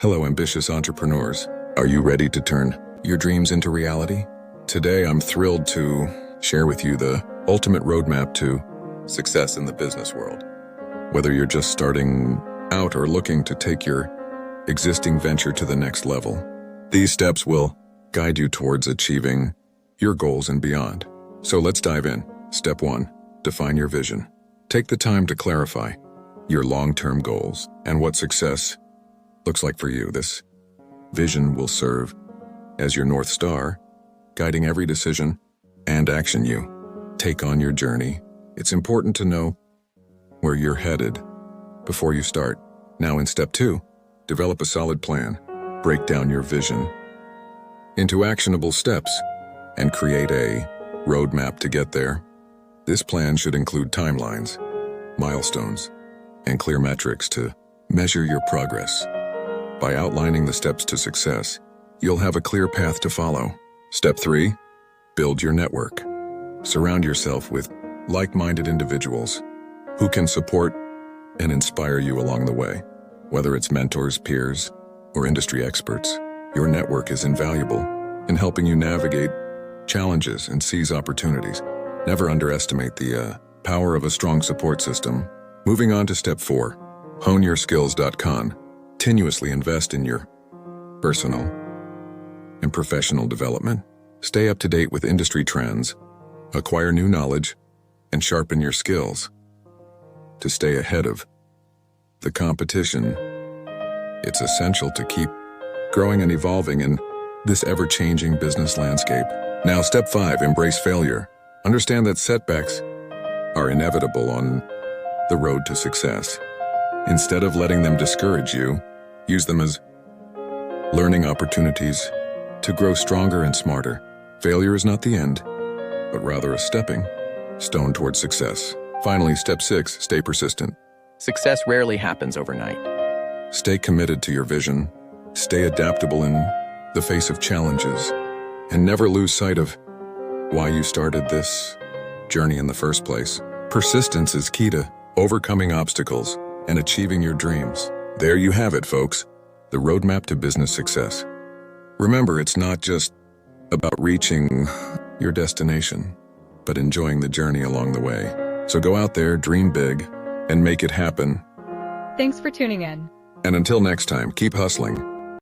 Hello, ambitious entrepreneurs. Are you ready to turn your dreams into reality? Today, I'm thrilled to share with you the ultimate roadmap to success in the business world. Whether you're just starting out or looking to take your existing venture to the next level, these steps will guide you towards achieving your goals and beyond. So let's dive in. Step 1. Define your vision. Take the time to clarify your long-term goals and what success looks like for you. This vision will serve as your North Star, guiding every decision and action you take on your journey. It's important to know where you're headed before you start. Now in step 2, develop a solid plan. Break down your vision into actionable steps and create a roadmap to get there. This plan should include timelines, milestones, and clear metrics to measure your progress. By outlining the steps to success, you'll have a clear path to follow. Step 3, build your network. Surround yourself with like-minded individuals who can support and inspire you along the way. Whether it's mentors, peers, or industry experts, your network is invaluable in helping you navigate challenges and seize opportunities. Never underestimate the power of a strong support system. Moving on to step 4, honeyourskills.com. Continuously invest in your personal and professional development. Stay up to date with industry trends, acquire new knowledge, and sharpen your skills. To stay ahead of the competition, it's essential to keep growing and evolving in this ever-changing business landscape. Now, step 5, embrace failure. Understand that setbacks are inevitable on the road to success. Instead of letting them discourage you, use them as learning opportunities to grow stronger and smarter. Failure is not the end, but rather a stepping stone towards success. Finally, step 6, stay persistent. Success rarely happens overnight. Stay committed to your vision, stay adaptable in the face of challenges, and never lose sight of why you started this journey in the first place. Persistence is key to overcoming obstacles and achieving your dreams. There you have it, folks, the roadmap to business success. Remember, it's not just about reaching your destination, but enjoying the journey along the way. So go out there, dream big, and make it happen. Thanks for tuning in. And until next time, keep hustling.